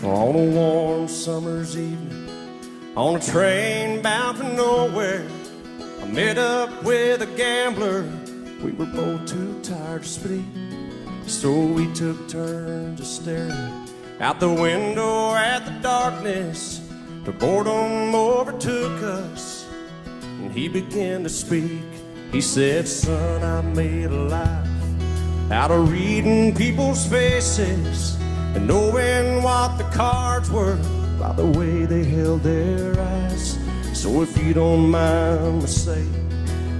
On a warm summer's evening, on a train bound for nowhere, I met up with a gambler. We were both too tired to speak, so we took turns of staring out the window at the darkness. The boredom overtook us, and he began to speak. He said, "Son, I made a life out of reading people's faces and knowing what the cards were by the way they held their eyes. So if you don't mind me saying,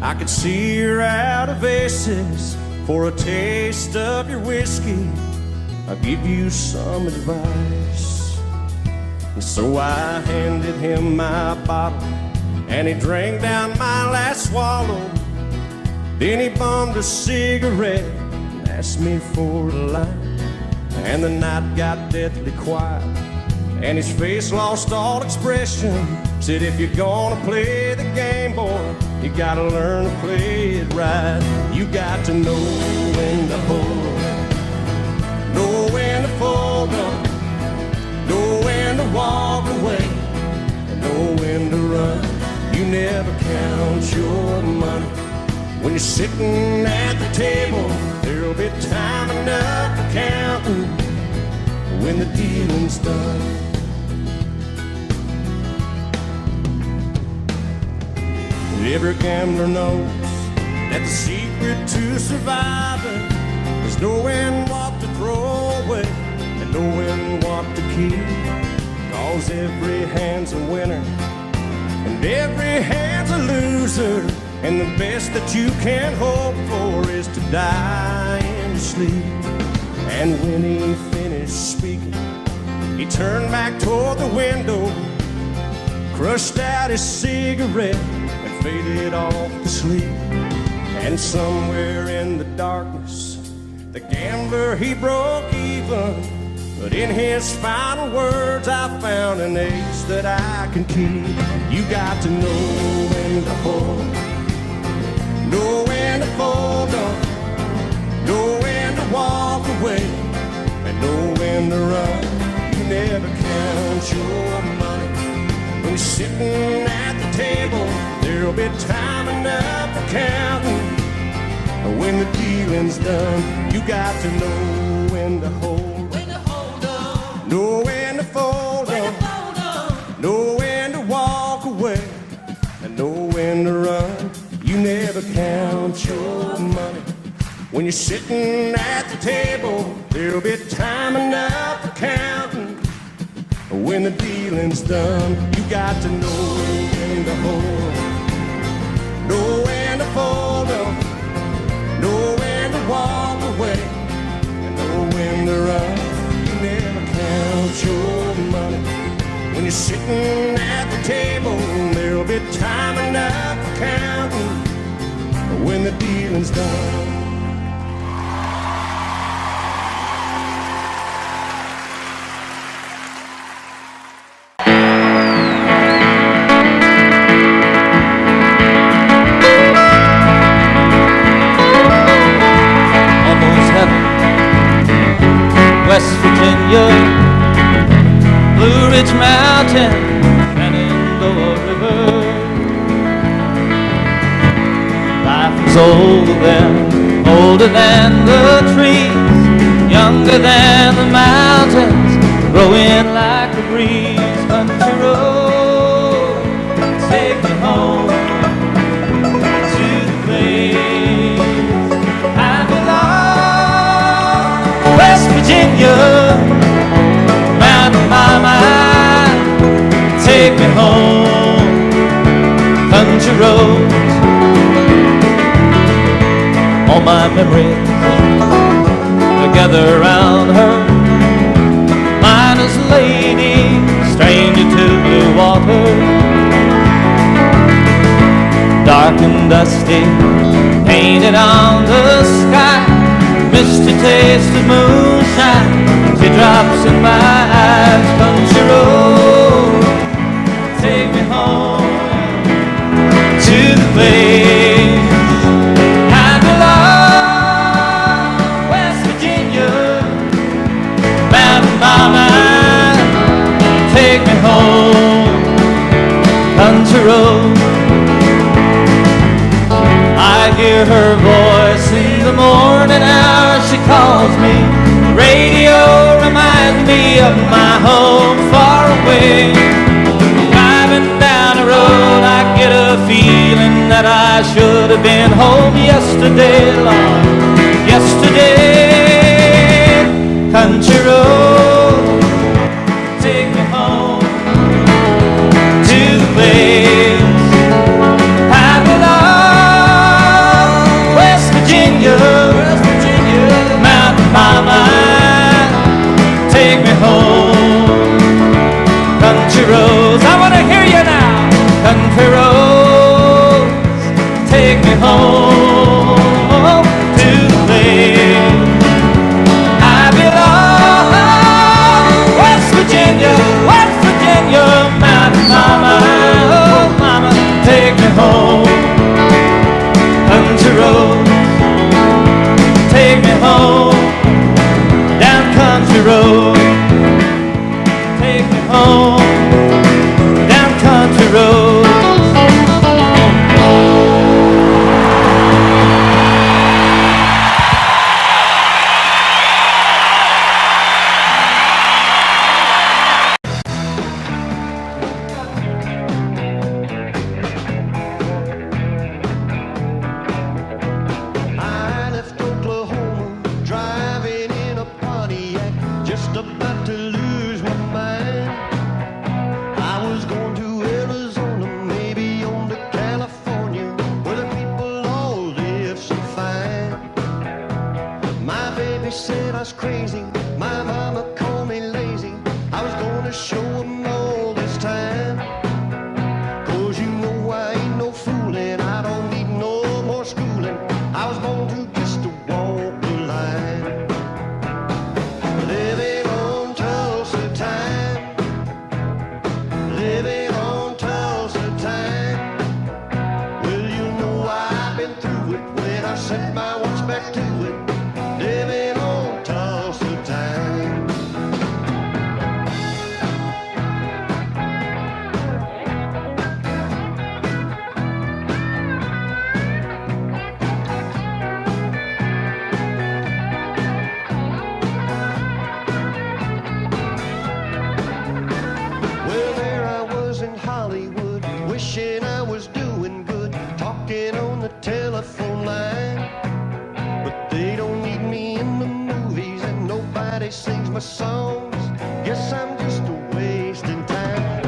I could see you're out of aces. For a taste of your whiskey, I'll give you some advice." And so I handed him my bottle, and he drank down my last swallow. Then he bummed a cigarette and asked me for a light. And the night got deathly quiet, and his face lost all expression. Said, "If you're gonna play the game, boy, you gotta learn to play it right. You got to know when to hold up, know when to fold up, know when to walk away, and know when to run. You never count your money when you're sitting at the table. There'll be time enough for counting when the dealing's done." Every gambler knows that the secret to surviving is knowing what to throw away and knowing what to keep. 'Cause every hand's a winner and every hand's a loser, and the best that you can hope for is to die in your sleep. And when he finished speaking, he turned back toward the window, crushed out his cigarette, and faded off to sleep. And somewhere in the darkness, the gambler, he broke even. But in his final words, I found an ace that I can keep. You got to know when to hold, know when to fold up, know when to walk away, and know when to run. You never count your money when you're sitting at the table. There'll be time enough for counting when the dealing's done. You got to know when to hold, know when to fold up, know when to walk away, and know when to run. You never count your money when you're sitting at the table. There'll be time enough for counting when the dealing's done. You got to know when to hold, know when to fold up, know when to walk away, and know when to run. You never count your money when you're sitting at the table. There'll be time enough for counting when the dealing's done. West Virginia, Blue Ridge Mountain, Shenandoah River. Life is older than the trees, younger than the mountains, growing like the breeze. Country road, take me home to the place I belong. West Virginia, Mountain Mama, take me home. Country roads, all my memories together around her. Miner's lady, stranger to blue water. Dark and dusty, painted on the sky. Misty taste of moonshine, teardrops in my eyes. Country road, take me home to the place I belong. West Virginia, Mountain Mama, me of my home far away. Driving down the road, I get a feeling that I should have been home yesterday, Lord, yesterday. Country road, take me home to the place I belong. West Virginia, Mountain Mama, take me home. Country roads, I want to hear you now. Country roads, take me home to the place I belong. West Virginia, Mountain Mama, oh Mama, take me home. Country roads, take me home. Down country road, take me home. Down country road. I left Oklahoma, driving in a Pontiac, just about to lose my mind. I was going to Arizona, maybe on to California, where the people all live so fine. My baby said I was crazy, my mama called me lazy. I was going to show 'em all this time. 'Cause you know I ain't no fooling, I don't need no more schooling. I was born to just to walk the line. Living on Tulsa time, living on Tulsa time. Well, you know I've been through it when I set my watch back to it. Living on Tulsa time. Well, there I was in Hollywood, wishing I was doing good, talking on the telephone line. But they don't need me in the movies, and nobody sings my songs. Guess I'm just a wasting time.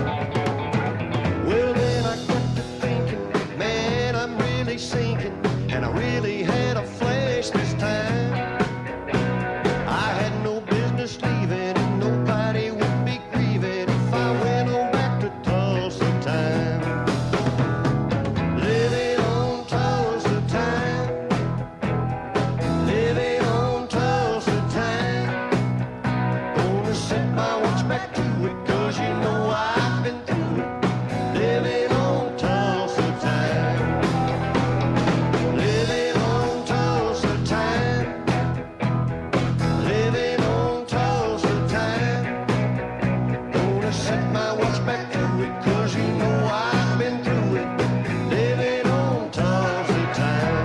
Well, then I got to thinking, man, I'm really sinking, and I really had a flash this time. I had no business leaving, and nobody would be grieving if I went on back to Tulsa time. Living on Tulsa time, living on Tulsa time. Gonna set my watch back to it, 'cause you know I've been through it. Living on Tulsa time, living on Tulsa time, living on Tulsa time. Gonna set my watch back to it, 'cause you know I've been through it. Living on Tulsa time.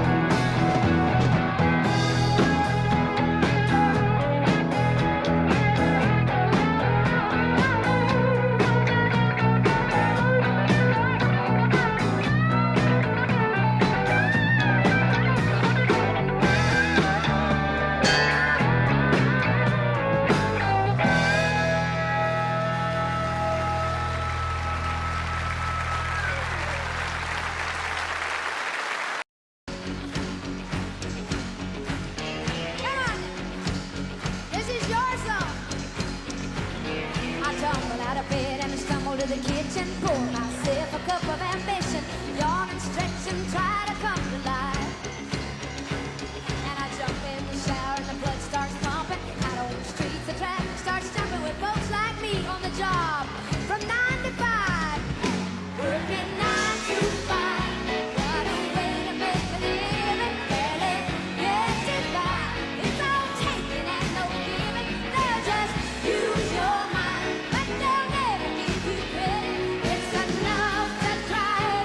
Come on, this is your song. I tumble out of bed and I stumble to the kitchen, pour myself a cup of ambition, yawn and stretch and try to come to life. And I jump in the shower and the blood starts pumping. Out on the streets, the traffic starts jumping with folks like me on the job from 9 to 5. Working 9 to 5. Got a way to make a living, barely getting by. It's all taking and no giving. They'll just use your mind, but they'll never give you credit. It's enough to drive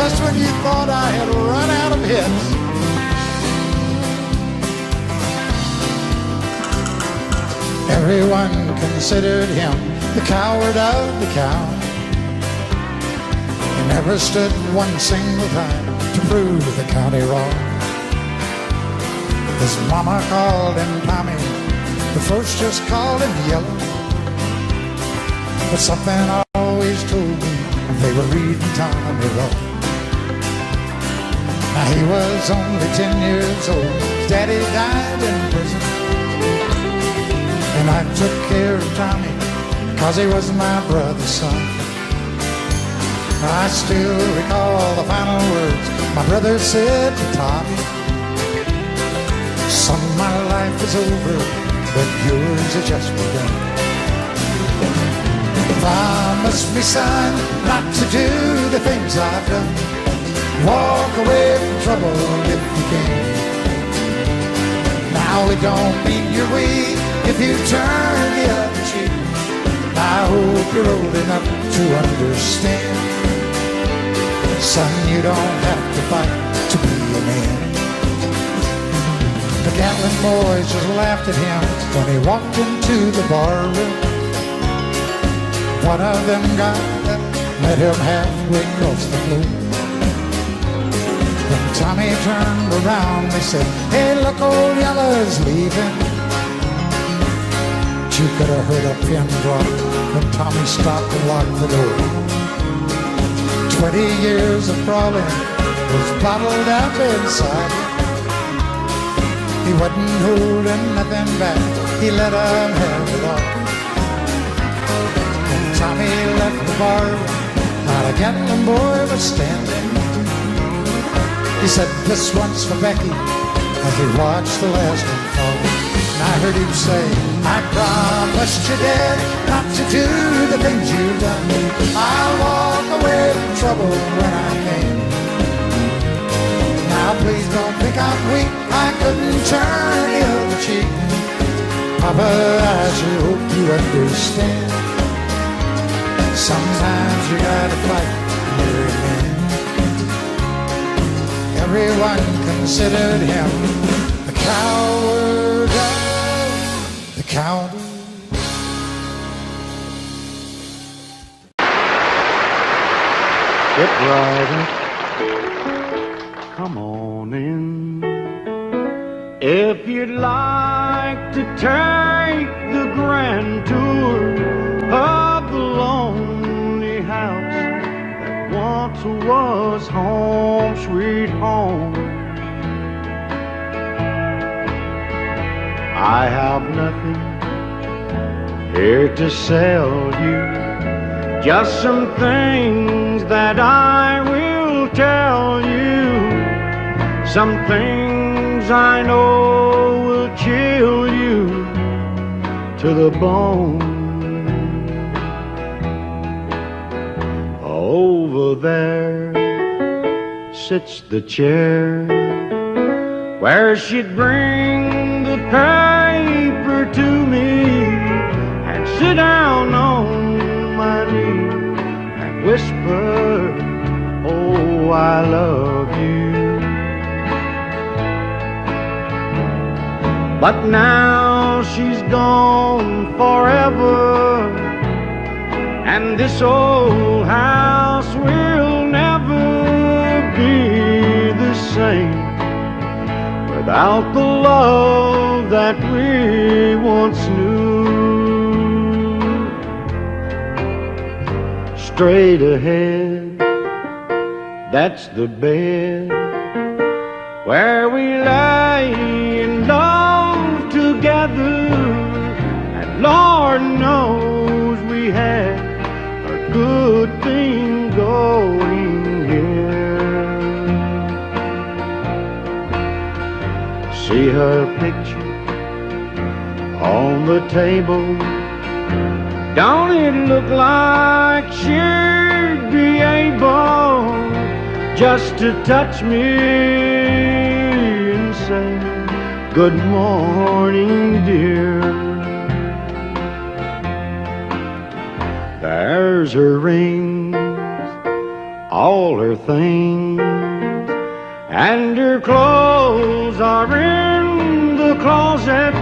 just when you thought I had run out of hits. Everyone considered him the coward of the cow. He never stood one single time to prove the county wrong. His mama called him Tommy, the folks just called him Yellow. But something always told me they were reading Tommy wrong. Now he was only 10 years old, his daddy died in prison, and I took care of Tommy, 'cause he was my brother's son. I still recall the final words my brother said to Tommy: "Son, my life is over, but yours has just begun. Promise me, son, not to do the things I've done. Walk away from trouble if you can. Now it don't mean you're weak if you turn the other cheek. I hope you're old enough to understand. Son, you don't have to fight to be a man." The Gatlin boys just laughed at him when he walked into the bar room. One of them got up, met him halfway across the floor. When Tommy turned around, they said, "Hey, look, old Yellow's leaving." But you could have heard a pin drop when Tommy stopped and locked the door. 20 years of crawling was bottled up inside him. He wasn't holding nothing back, he let him have it all. When Tommy left the bar, not a Gatlin boy was standing. He said, "This one's for Becky," as he watched the last one fall. And I heard him say, "I promised you, Dad, not to do the things you've done. I'll walk away from trouble when I can. Now please don't think I'm weak, I couldn't turn the other cheek. Papa, I sure hope you understand. Sometimes you gotta fight every man." Everyone considered him the coward of the county. Get right up, come on in. If you'd like to take the grand tour of the lonely house that once was home, sweet home, I have nothing here to sell you, just some things that I will tell you, some things I know will chill you to the bone. Over there sits the chair where she'd bring the paper to me and sit down on my knee and whisper, "Oh, I love you." But now she's gone forever, and this old house will never be the same without the love that we once knew. Straight ahead, that's the bed where we lay in love together, and Lord knows we had a good thing going here. See her picture on the table, don't it look like she'd be able just to touch me and say, "Good morning, dear"? There's her rings all her things, and her clothes are in the closet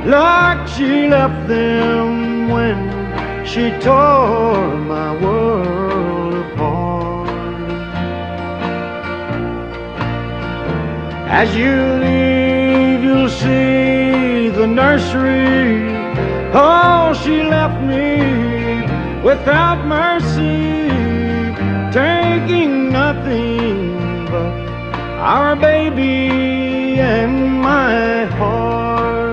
like she left them when she tore my world apart. As you leave, you'll see the nursery. Oh, she left me without mercy, taking nothing but our baby and my heart.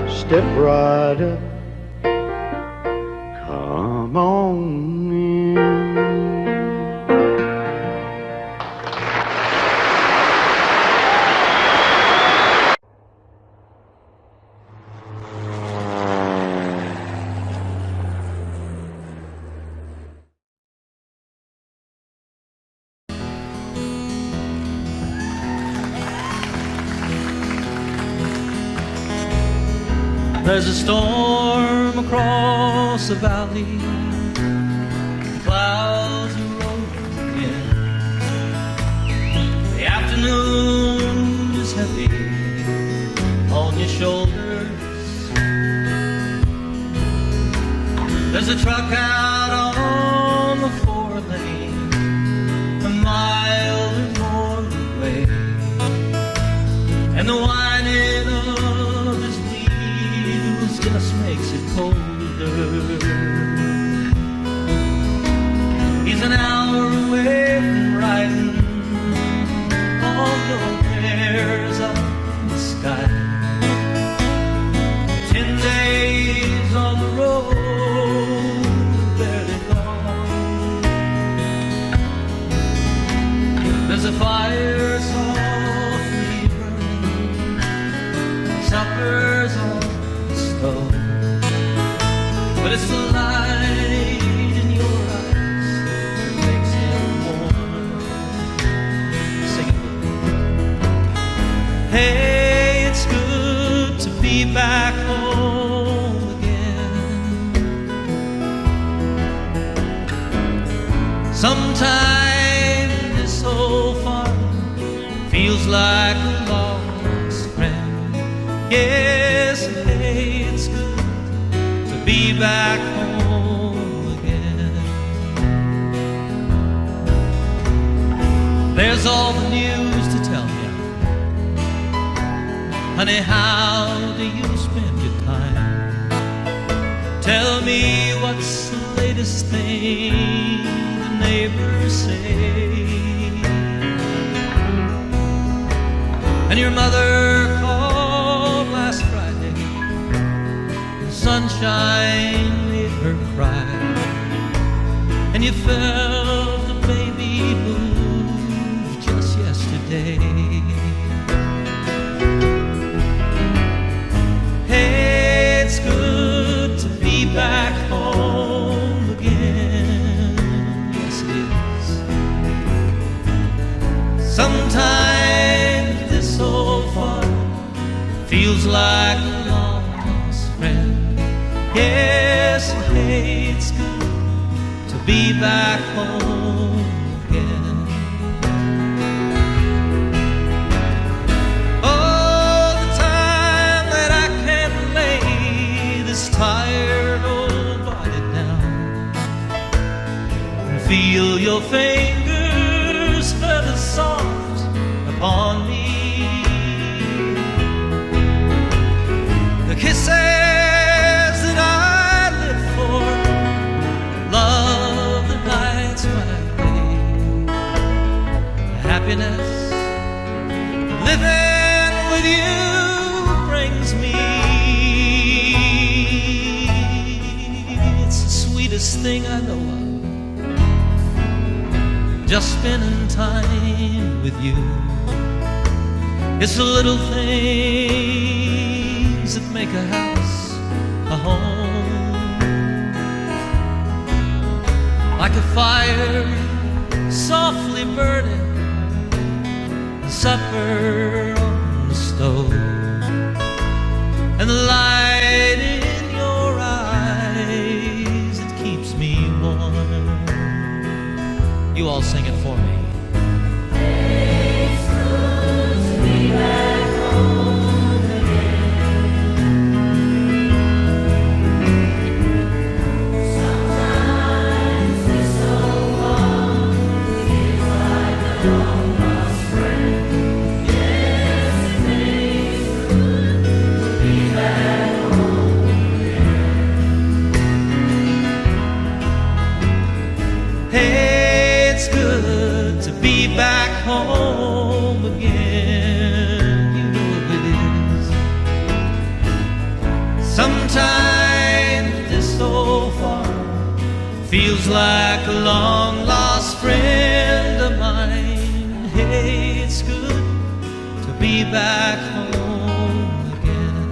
Step right up, come on in. There's a storm across the valley, clouds are rolling in. The afternoon is heavy on your shoulders. There's a truck out on the 4-lane, a mile or more away, and the whining of his wheels just makes it colder. He's an hour away from riding all your prayers up in the sky. 10 days on the road, barely gone. There's a fire softly burning, supper's on the stove, but it's the light in your eyes that makes him warm. Sing it with me. Hey, it's good to be back home again. Sometimes this whole farm feels like a lost friend. Yes, hey, it's good to be back home again. There's all the news to tell you. Honey, how do you spend your time? Tell me what's the latest thing the neighbors say. And your mother called last Friday, the sunshine made her cry, and you felt the baby move just yesterday. Hey, it's good to be back home again. Yes, it is. Sometimes this old farm feels like a lost friend. Yes, hey, it's good to be back home again. Oh, the time that I can't lay this tired old body down and feel your fingers feather soft upon me. The kisses that I live for, love that lights my way, the happiness living with you brings me. It's the sweetest thing I know of, just spending time with you. It's the little things that make a house a home, like a fire softly burning, supper on the stove, and the light in your eyes that keeps me Sometimes this so far feels like a long lost friend of mine. Hey, it's good to be back home again.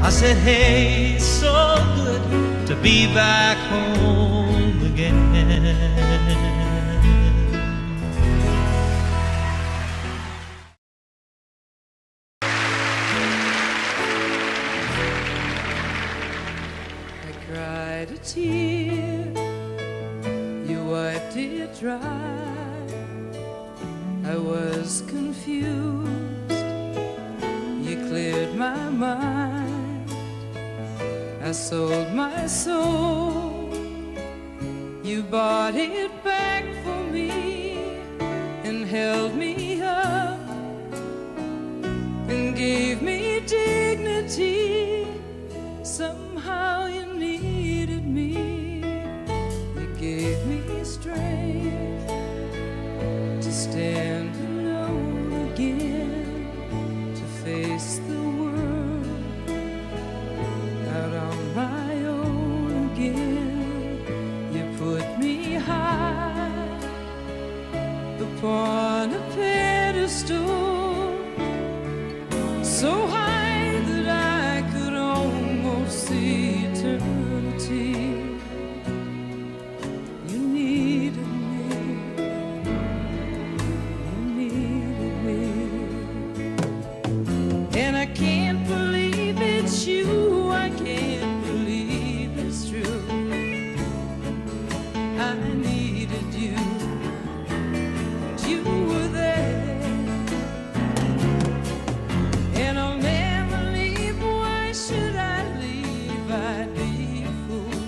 I said, hey, it's so good to be back home again. Cried a tear, you wiped it dry. I was confused, you cleared my mind. I sold my soul, you bought it back for me and held me up and gave me dignity. Somehow you needed me, you gave me strength to stand alone again, to face the world out on my own again. You put me high upon a pedestal, so high that I could almost see eternity. You needed me, you needed me, and I can't believe it's you, I can't believe it's true. I needed you, and you were there, and I'll never leave. Why should I leave? I'd be a fool,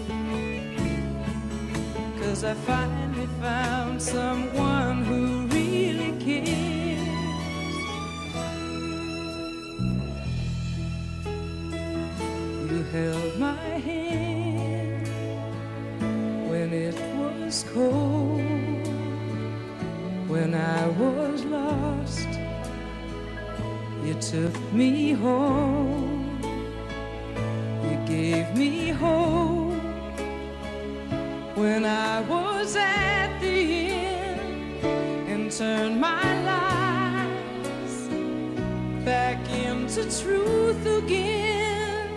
'cause I finally found someone who really cares. You held my hand when it was cold, when I was lost. You took me home, you gave me hope when I was at the end, and turned my lies back into truth again.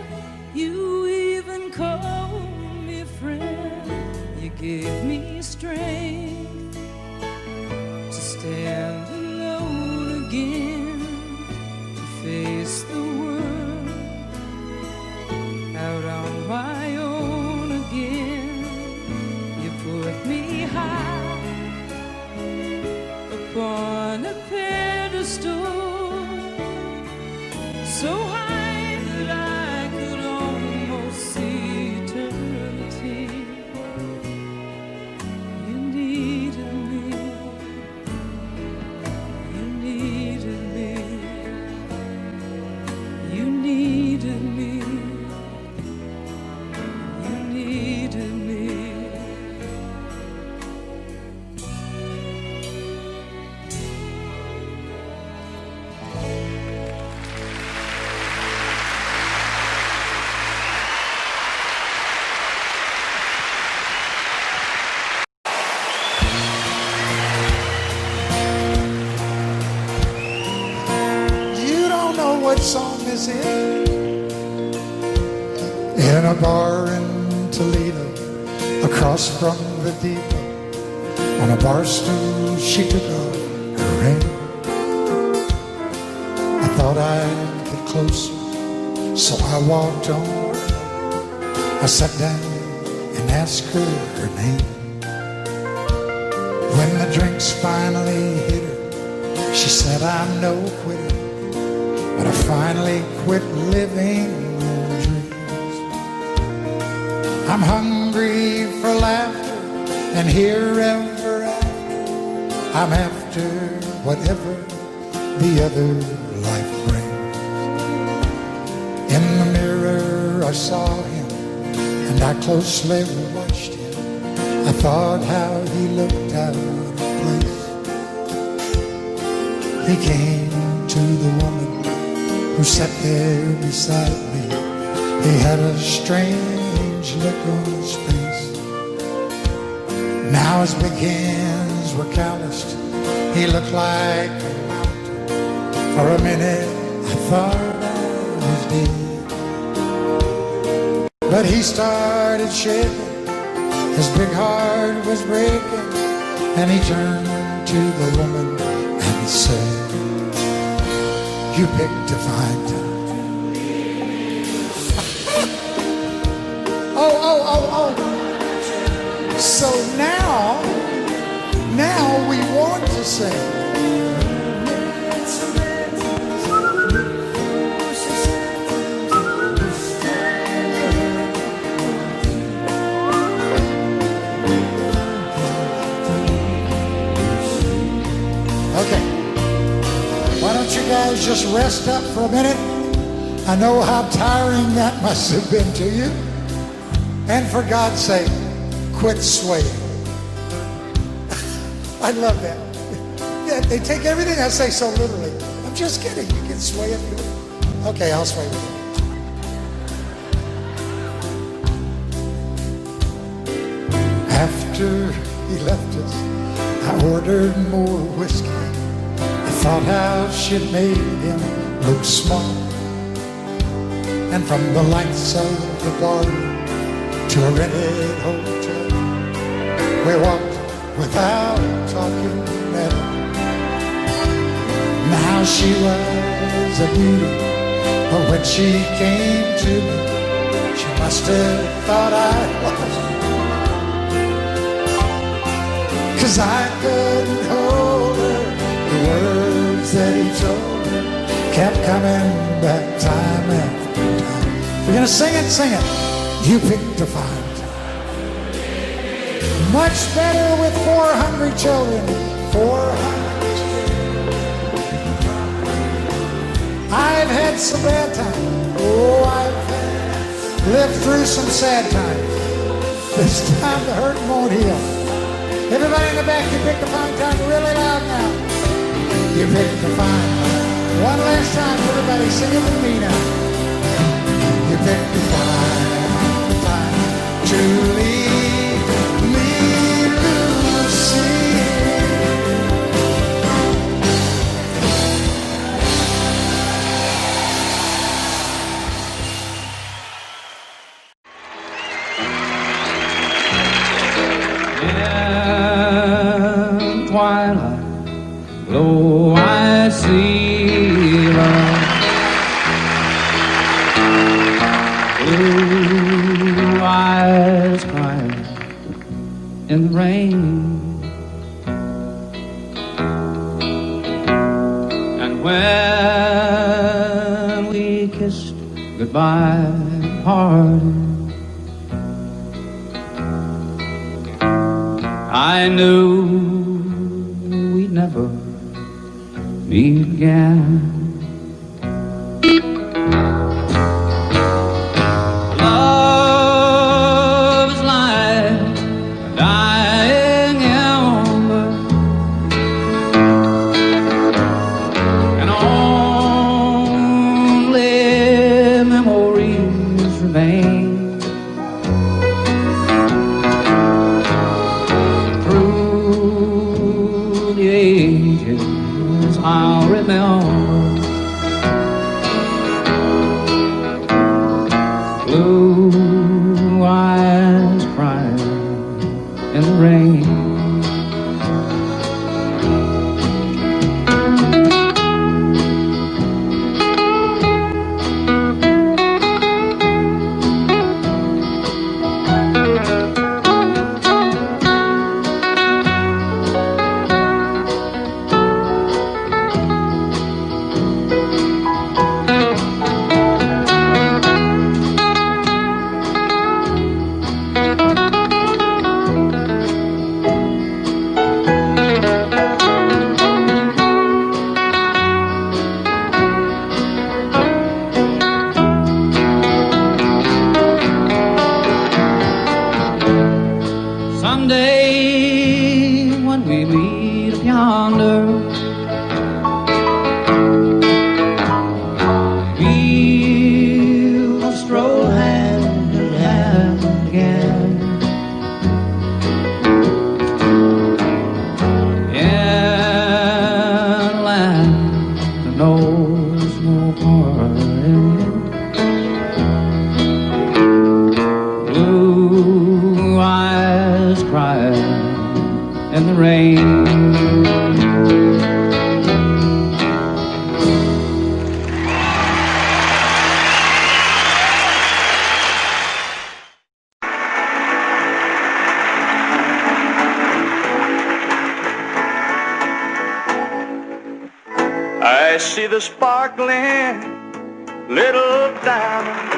You even called me friend, you gave me strength to stand alone again, to face the world out on my own again. You put me high upon a pedestal, so high that I could almost see eternity. You needed me, you needed me, you needed me, you needed me. You don't know what song this is. In a bar in Toledo, across from the depot, on a bar stool she took off her ring. I thought I'd get closer, so I walked on. I sat down and asked her her name. When the drinks finally hit her, she said, I'm no quitter, but I finally quit living on dreams. I'm hungry for laughter, and here ever after, I'm after whatever the other life brings. In the mirror I saw him, and I closely watched him. I thought how he looked out of place. He came to the woman who sat there beside me. He had a strange look on his face. Now his big hands were calloused. He looked like a mountain. For a minute I thought I was dead. But he started shaking. His big heart was breaking. And he turned to the woman and said, "You picked a fine time." Oh. So now we want to sing. Okay. Why don't you guys just rest up for a minute? I know how tiring that must have been to you. And for God's sake, quit swaying. I love that. Yeah, they take everything I say so literally. I'm just kidding. You can sway if you want. Okay, I'll sway with you. After he left us, I ordered more whiskey. I thought how she'd made him look smart. And from the lights of the bar to a rented hotel, we walked without talking at all. Now she was a beauty, but when she came to me, she must have thought I was. 'Cause I couldn't hold her. The words that he told her kept coming back time after time. We're gonna sing it, sing it. You picked a fine time. Much better with 4 hungry children. 4 hungry children. I've had some bad times. Oh, I've lived through some sad times. This time the hurt won't heal. Everybody in the back, you picked a fine time really loud now. You picked a fine time. One last time, everybody, sing it with me now. You picked a fine time to leave me, Lucy. In twilight, low I see love. Blue eyes crying in the rain, and when we kissed goodbye, parted, I knew we'd never meet again. Love is like a dying ember, and only memories remain. Through the ages I'll remember I see the sparkling little diamond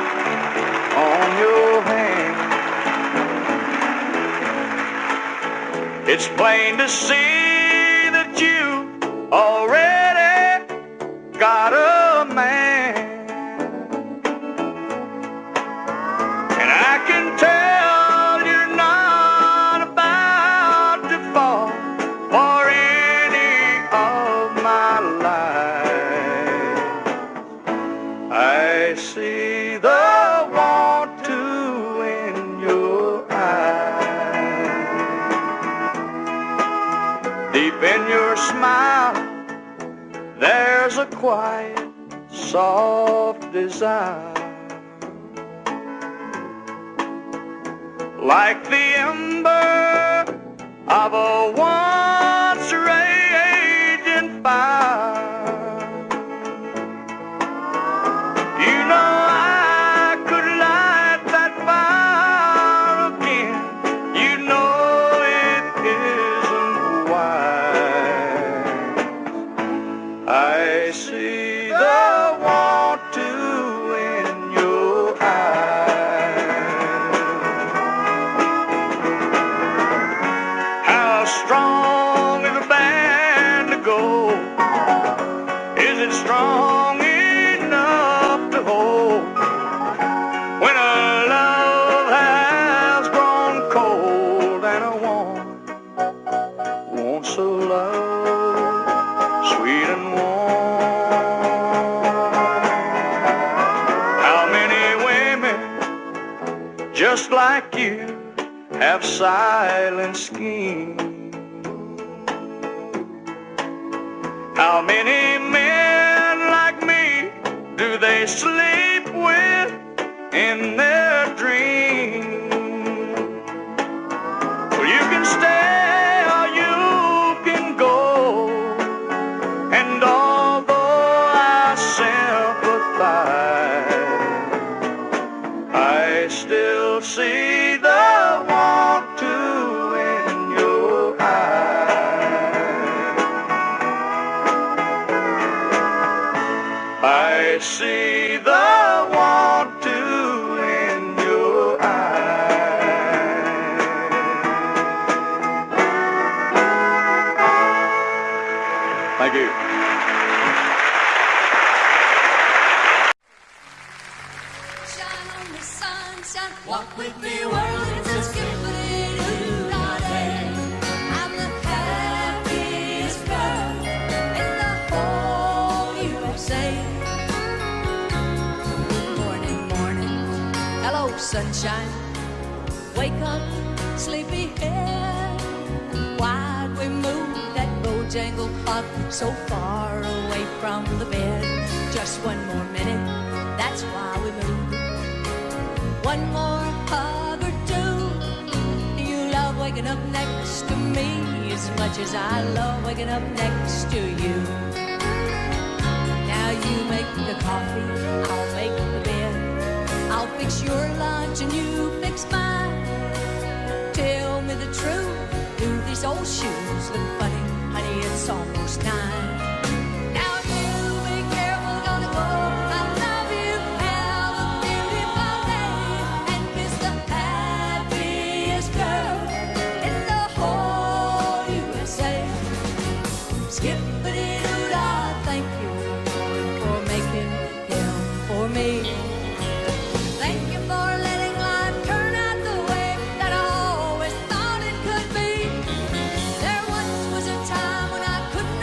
on your hand. It's plain to see that you already got a man. And I can tell you're not about to fall for any of my lies. I see the want to in your eyes. Deep in your smile, there's a quiet, soft desire. Like the ember of a once raging fire. You know I could light that fire again. You know it isn't wise. I see the want to in your eyes. How strong is a band to go? Is it strong enough to hold? When a love has grown cold and a woman wants a love sweet and warm. How many women just like you have silent schemes? How many men like me do they sleep with in their dreams? Well, you can stay or you can go. And although I sympathize, I still see the want to in your eyes. I see the want to in your eyes. Thank you. Shine on me, sunshine, walk with me, world, it's a skippity-doo-dah-day. I'm the happiest girl in the whole USA. Morning, morning, hello, sunshine. Wake up, sleepyhead. Why'd we move that Bojangle clock so far away from the bed? Just one more minute, that's why we moved. One more hug or two. You love waking up next to me as much as I love waking up next to you. Now you make the coffee, I'll make the bed. I'll fix your lunch and you fix mine. Tell me the truth, do these old shoes look funny? Honey, it's almost 9. Now you be careful, gonna go. I love you, have a beautiful day, and kiss the happiest girl in the whole USA. Skippity-doo-dah, thank you for making him for me. Thank you for letting life turn out the way that I always thought it could be. There once was a time when I couldn't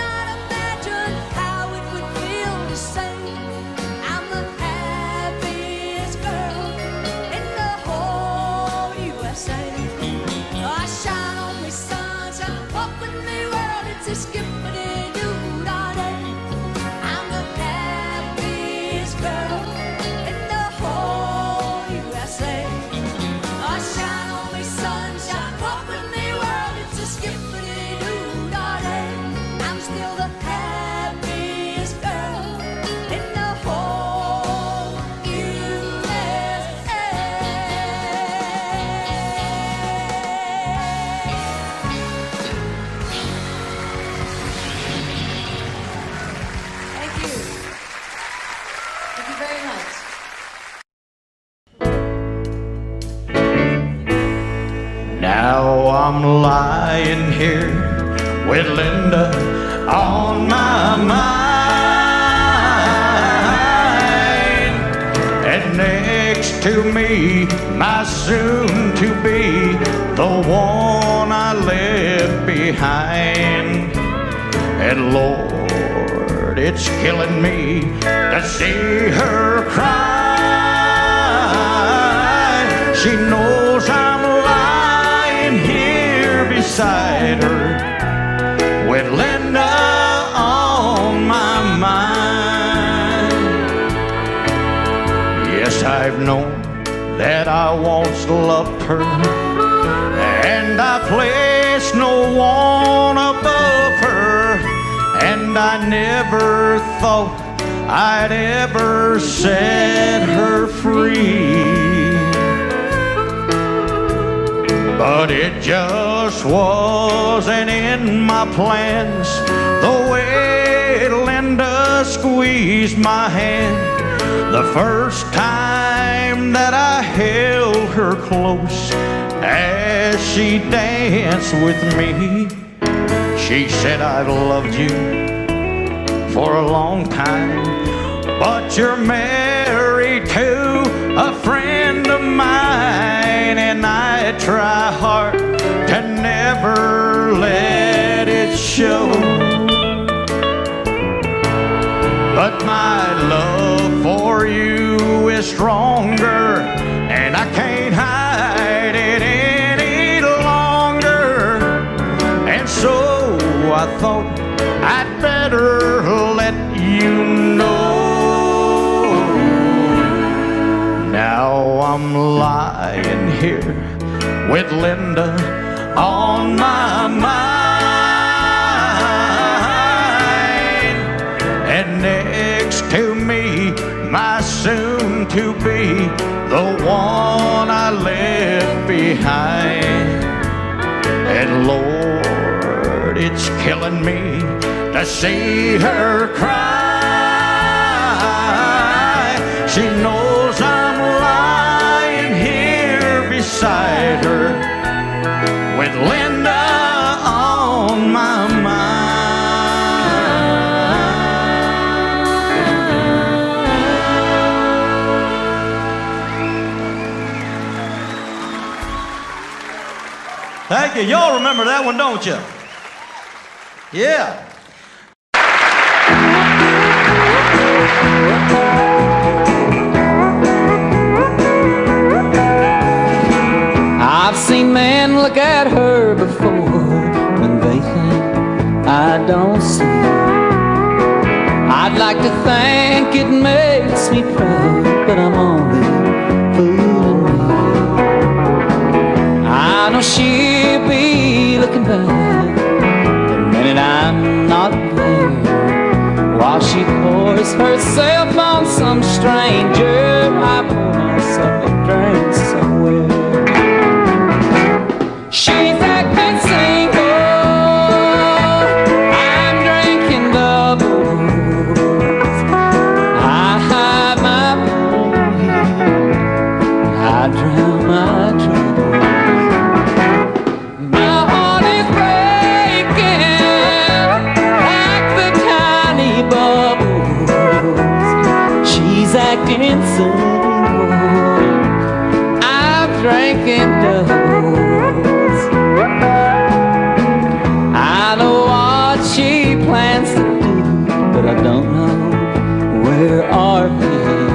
very much. Now I'm lying here with Linda on my mind, and next to me, my soon-to-be, the one I left behind. And Lord, it's killing me to see her cry. She knows I'm lying here beside her with Linda on my mind. Yes, I've known that I once loved her, and I placed no one above her, and I never thought I'd ever set her free. But it just wasn't in my plans, the way Linda squeezed my hand the first time that I held her close as she danced with me. She said, I've loved you for a long time, but you're married to a friend of mine, and I try hard to never let it show. But my love for you is stronger, and I can't hide it any longer. And so I thought I'd better let you know. Now I'm lying here with Linda on my mind, and next to me, my soon-to-be, the one I left behind. And Lord, it's killing me to see her cry. She knows I'm lying here beside her with Linda on my mind. Thank you. Y'all remember that one, don't you? Yeah. I've seen men look at her before when they think I don't see. I'd like to think it makes me proud, but I'm only fooling me. I know she'll be looking back the minute I'm not there, while she pours herself on some stranger. I pour myself a drink somewhere. She's acting single, I'm drinking doubles. I hide my pain, I drown my troubles. My heart is breaking like the tiny bubbles. She's acting single, I'm drinking doubles. Plans to do, but I don't know where are they.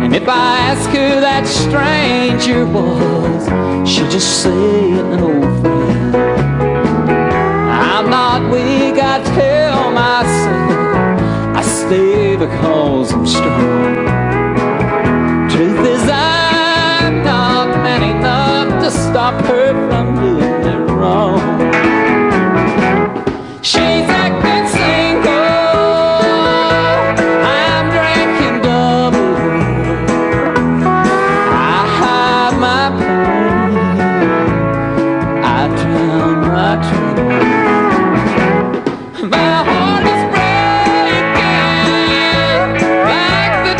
And if I ask who that stranger was, she'll just say an old friend. I'm not weak, I tell myself I stay because I'm strong. Truth is I'm not man enough to stop her from doing it wrong. She's acting single, I'm drinking double. I hide my pain, I drown my trouble. My heart is breaking like the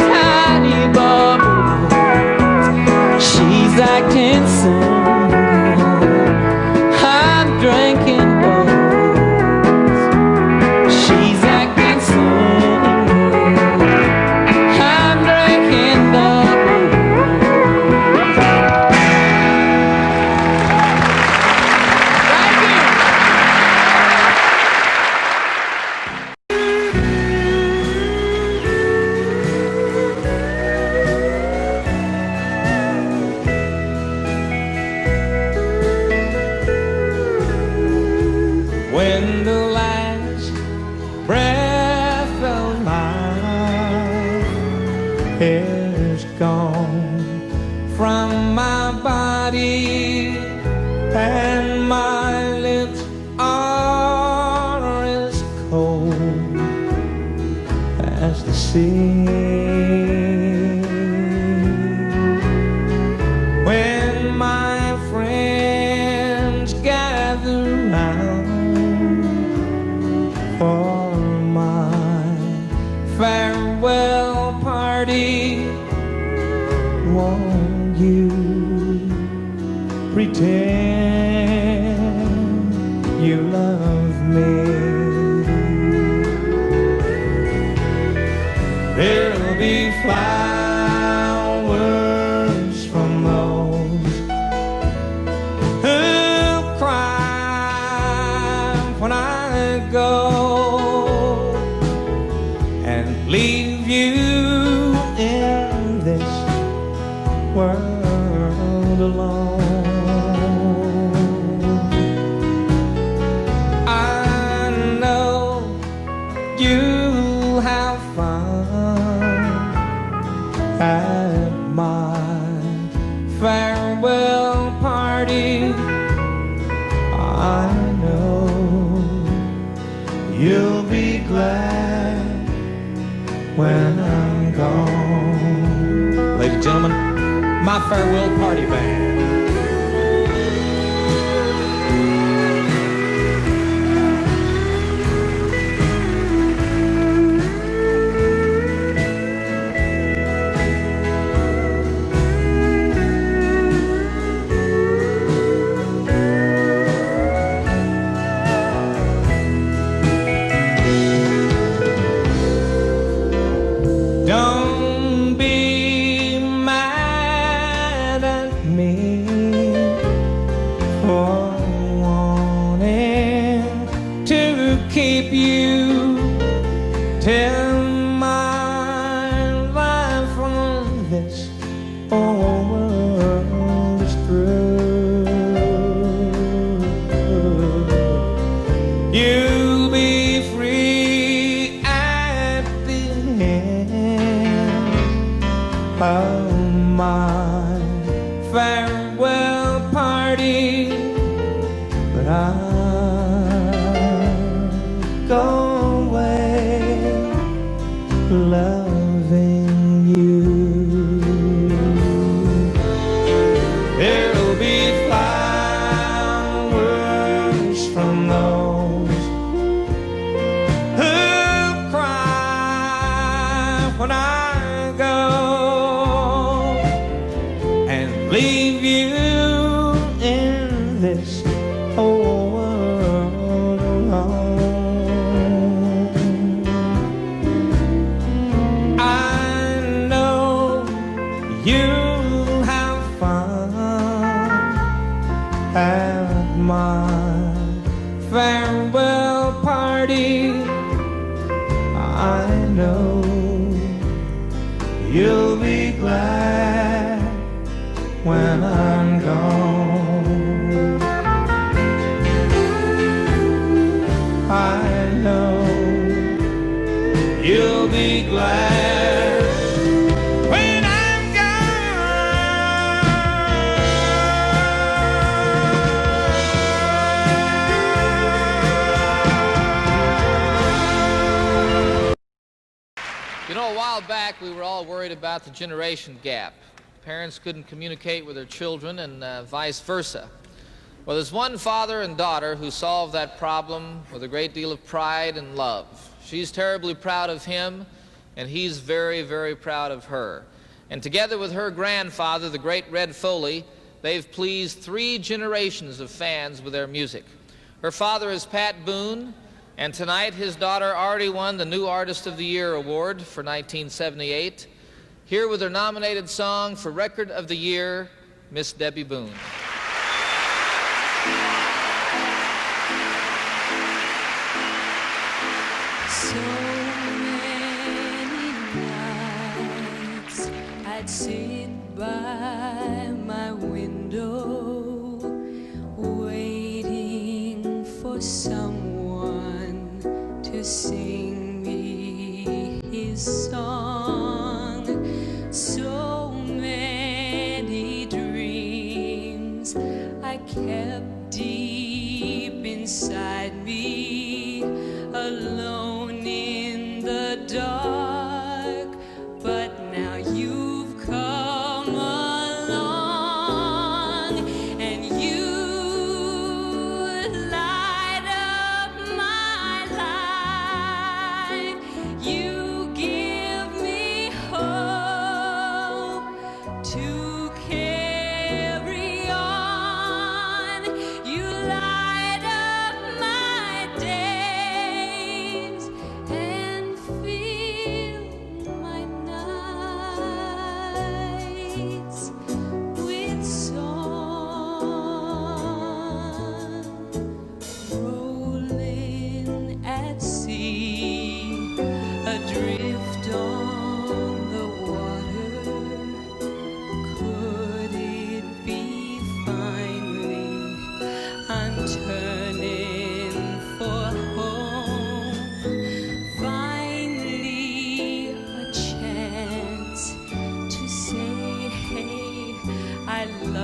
is gone from my body, and my lips are as cold as the sea. When my friends gather round for my farewell party, won't you pretend you love me? There'll be flowers from those who cry when I go and leave you in this world alone. I know you'll have fun at my farewell party. I know you'll be glad when I'm gone. Ladies and gentlemen, my farewell party band. Don't be mad at me for wanting to keep you till my life on this whole world is through. You'll be free at the end of my farewell party, but I'll go away loving you. There'll be flowers from those who cry when I go and leave you in this whole world alone. I know you'll have fun at my farewell party. I know you'll be glad when I'm gone. I know you'll be glad when I'm gone. You know, a while back we were all worried about the generation gap. Parents couldn't communicate with their children and vice versa. Well, there's one father and daughter who solved that problem with a great deal of pride and love. She's terribly proud of him, and he's very, very proud of her. And together with her grandfather, the great Red Foley, they've pleased 3 generations of fans with their music. Her father is Pat Boone, and tonight his daughter already won the New Artist of the Year award for 1978. Here with her nominated song for Record of the Year, Miss Debbie Boone. So many nights I'd sit by my window waiting for someone to sing me his song.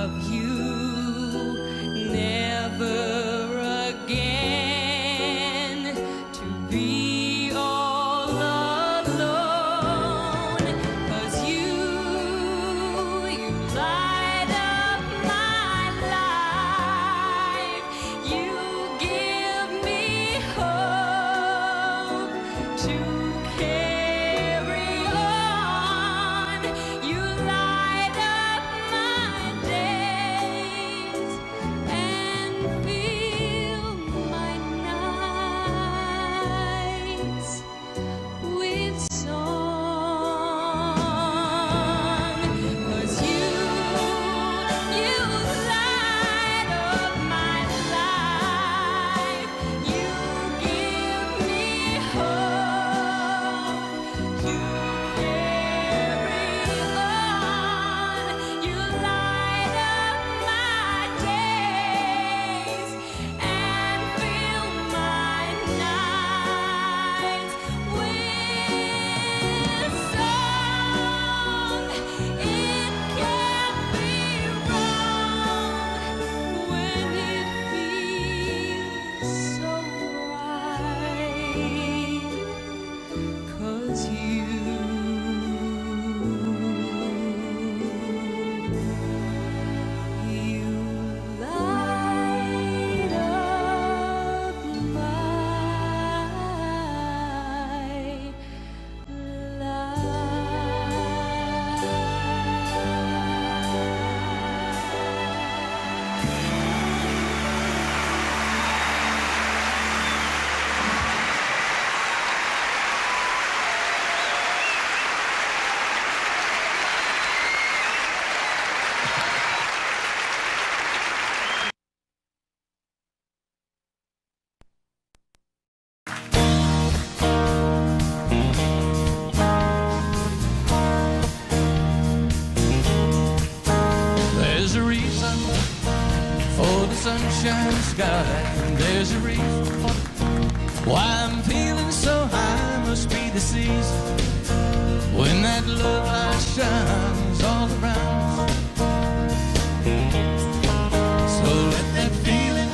of you. Never again to be all alone. 'Cause you light up my life. You give me hope to carry on. You light up my days and fill my nights with song. 'Cause you light up my life. You give me hope to carry on. You light up my days and fill my nights with song. It can't be wrong when it feels so right. 'Cause you light up There's a reason for the sunshine sky. There's a reason why I'm feeling so high. Must be the season when that love light shines all around us. So let that feeling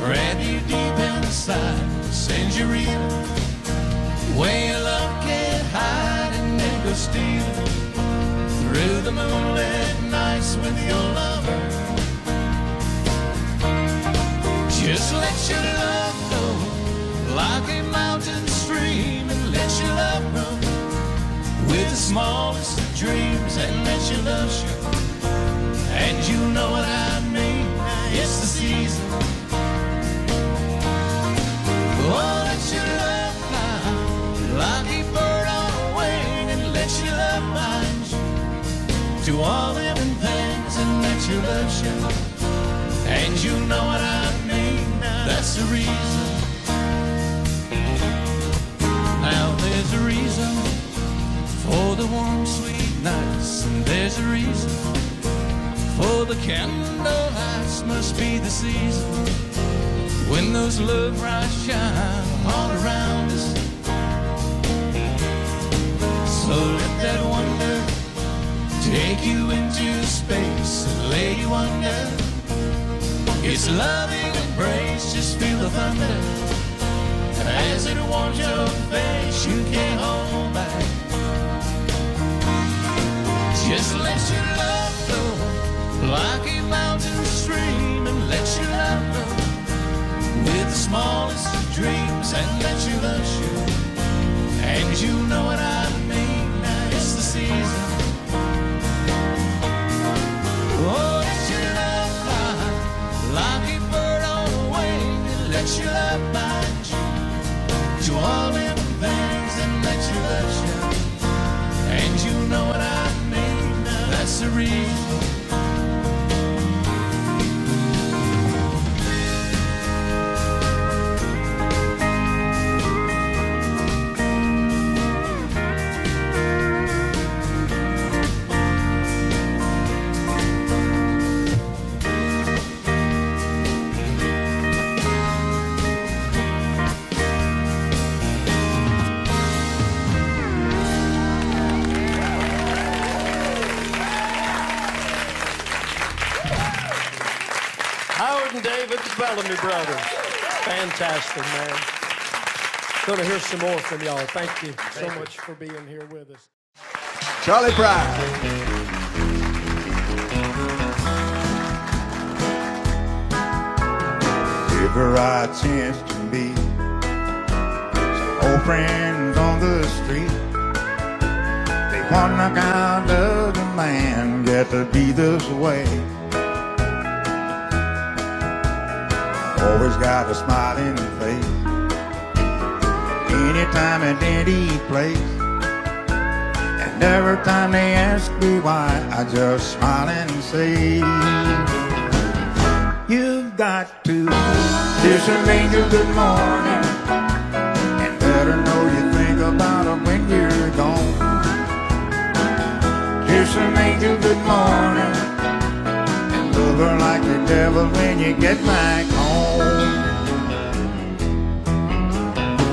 grab you deep inside. Send you reeling where your love can't hide, and then go stealing through the moonlit nights with your lover. Just let your love go like a mountain stream, and let your love run with the smallest of dreams, and let your love show. And you know what I mean, it's the season. Oh, let your love fly like a bird on a wing, and let your love bind you to all living things, and let your love show. And you know what I mean, that's the reason. Now there's a reason for the warm sweet nights, and there's a reason for the candle lights. Must be the season when those love lights shine all around us. So let that wonder take you into space and lay you under its loving embrace. Just feel the thunder as it warms your face. You can't hold back. Just let your love flow like a mountain stream, and let your love grow with the smallest of dreams, and let your love show. And you know what I mean, it's the season. Oh, let your love fly like a bird on a wing, and let your love bind you to all living things, and let your love show. And you know what I mean, that's the reason. and David, the Bellamy brothers. Fantastic, man. Going to hear some more from y'all. Thank you so much for being here with us. Charlie Pride. Ever I chance to meet some old friends on the street, they wonder how does a man get to be this way? Always got a smiling face, anytime and any place. And every time they ask me why, I just smile and say, you've got to kiss an angel good morning, and let her know you think about her when you're gone. Kiss an angel good morning, and love her like the devil when you get back home.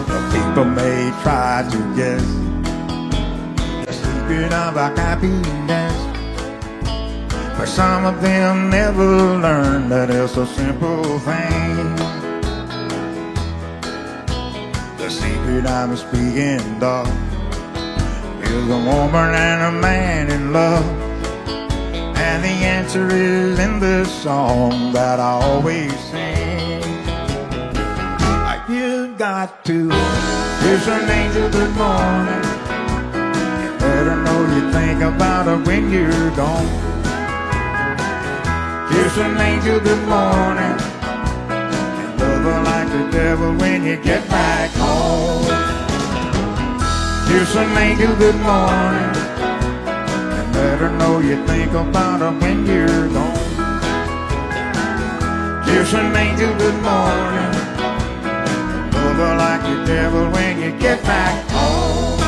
The people may try to guess the secret of our happiness, but some of them never learn that it's a simple thing. The secret I'm speaking of is a woman and a man in love, and the answer is in this song that I always sing. You've got to kiss an angel good morning, and let her know you think about her when you're gone. Kiss an angel good morning, and love her like the devil when you get back home. Kiss an angel good morning, and let her know you think about her when you're gone. Kiss an angel good morning, and love her like the devil when you get back home.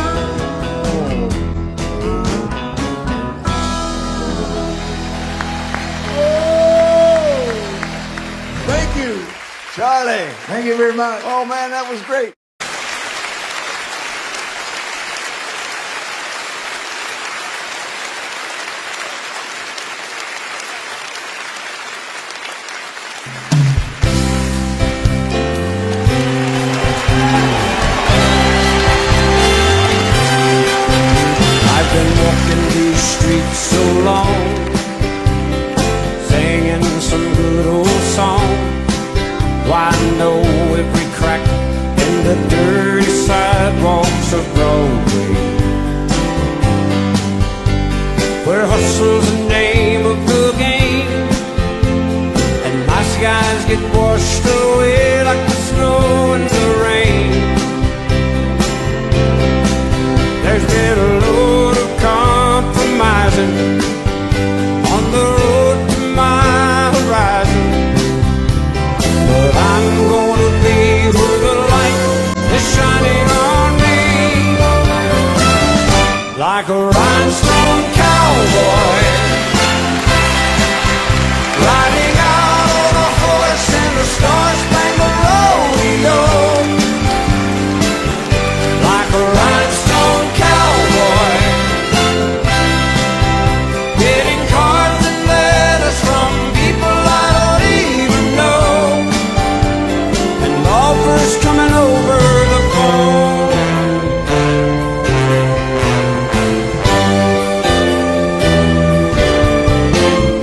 Thank you, Charlie. Thank you very much. Oh, man, that was great. I've been walking these streets so long, singing some good old song. Why, I know every crack in the dirty sidewalks of Broadway, where hustle's the name of the game, and nice guys get washed away like the snow and the rain. There's been a load of compromising on the road to my horizon, but I'm gonna be where the light is shining on me, like a rhinestone cowboy riding out on a horse in the star-spangled rodeo, like a rhinestone cowboy getting cards and letters from people I don't even know, and offers coming over the phone.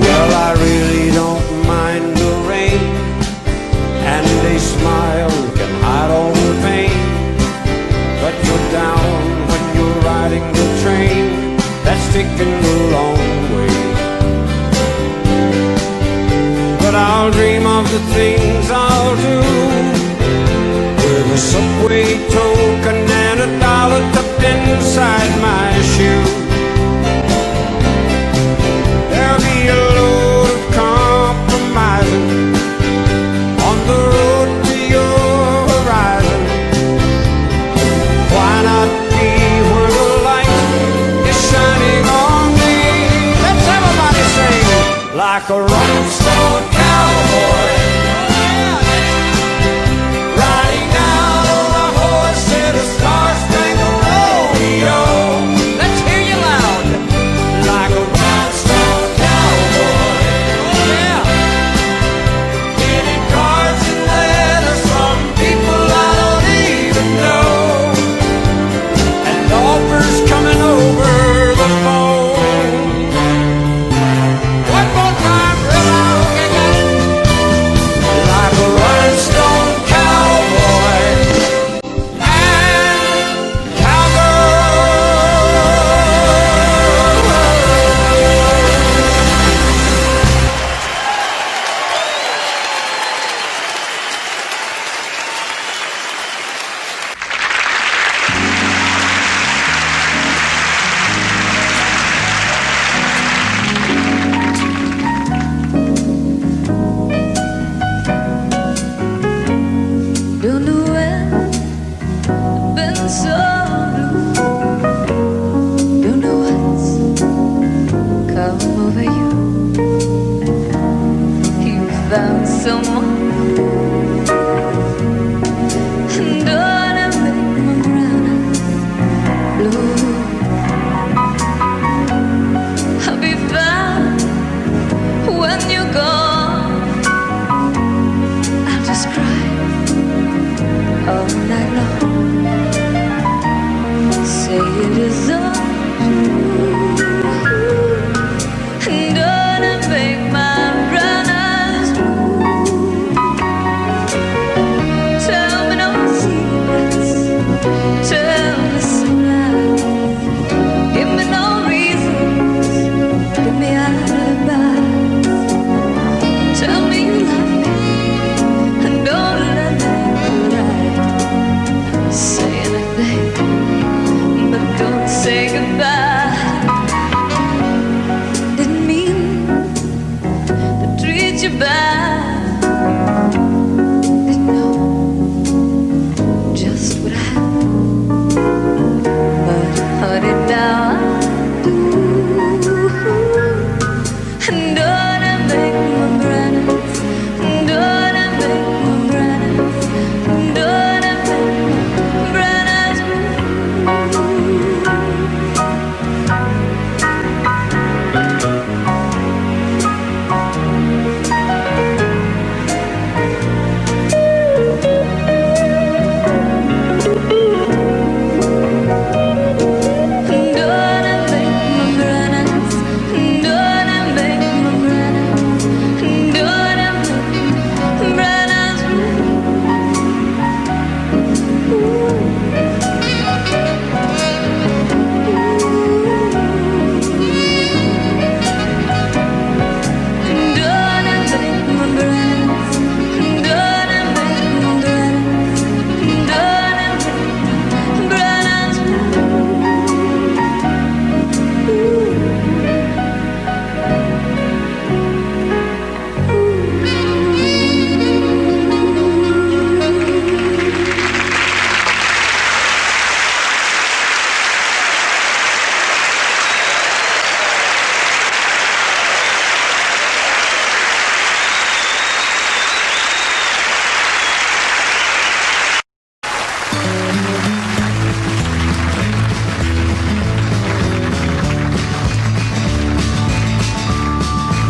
Well, I really don't mind the rain, and a smile can hide all the pain, but you're down when you're riding the train that's taking the long way. But I'll dream of the things I'll do with a subway token and $1 tucked inside my shoe. There'll be a load of compromising on the road to your horizon. Why not be where the light is shining on me? Let's everybody sing, like a rhinestone cowboy riding out on a horse in a star-spangled rodeo. Let's hear you loud, like a rhinestone cowboy, oh yeah, getting found someone and gonna make my brown eyes blue. I'll be fine when you're gone. I'll just cry all night long. Say it is all true. And gonna make my brown eyes blue. Tell me no secrets, tell me some lies. Give me no reasons, give me alibis. Tell me you love me and don't let me cry. Say anything, but don't say goodbye. Didn't mean to treat you bad. Didn't know just what I had. But honey, now I do. And gonna make my brown eyes, and gonna make my brown eyes, and gonna make my brown eyes blue. And gonna make my brown eyes, and gonna make my brown eyes, and gonna make my brown eyes blue. And gonna make my brown eyes, and gonna make my brown eyes, and gonna make my brown eyes blue.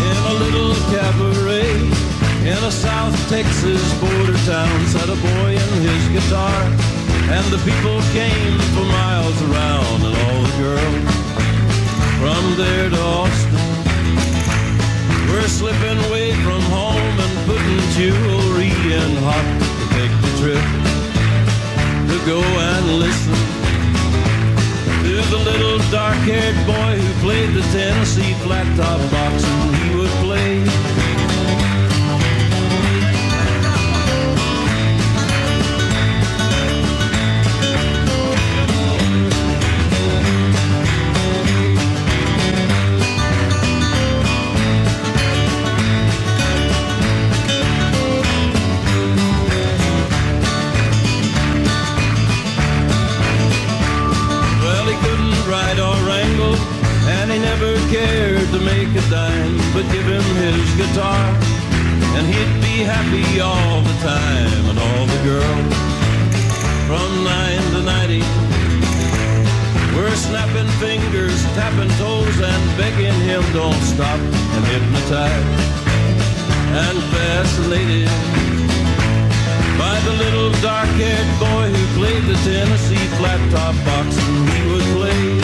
In a little cabaret in a South Texas border town sat a boy and his guitar, and the people came for miles around, and all the girls from there to Austin were slipping away from home and putting jewelry in hot to take the trip to go and listen to the little dark-haired boy who played the Tennessee flat-top box, and he would play. Well, he couldn't ride or wrangle, and he never cared to make a dime, but give him his guitar, and he'd be happy all the time. And all the girls from 9 to 90 were snapping fingers, tapping toes, and begging him don't stop, and hypnotized and fascinated by the little dark-haired boy who played the Tennessee flat-top box, and he would play.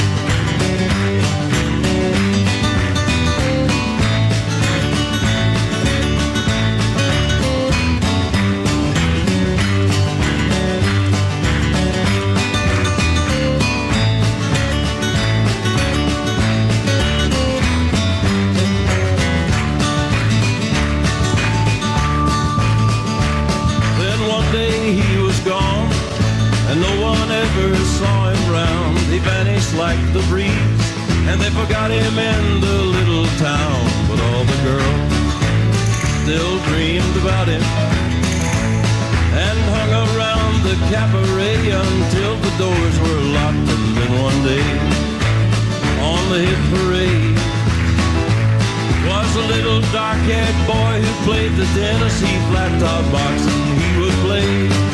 Then one day he was gone, and no one ever saw him round. He vanished like the breeze, and they forgot him in the little town. But all the girls still dreamed about him and hung around the cabaret until the doors were locked. And then one day on the hit parade was a little dark-haired boy who played the Tennessee flat-top box, and he would play.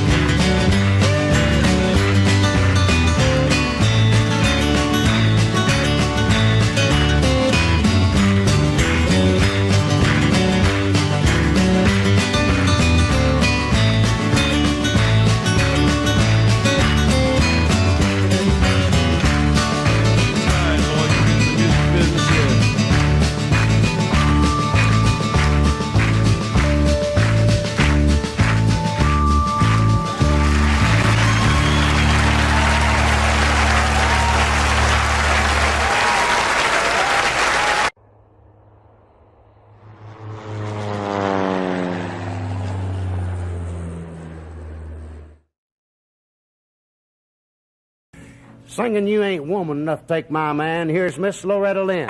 Singing You Ain't Woman Enough to Take My Man, here's Miss Loretta Lynn.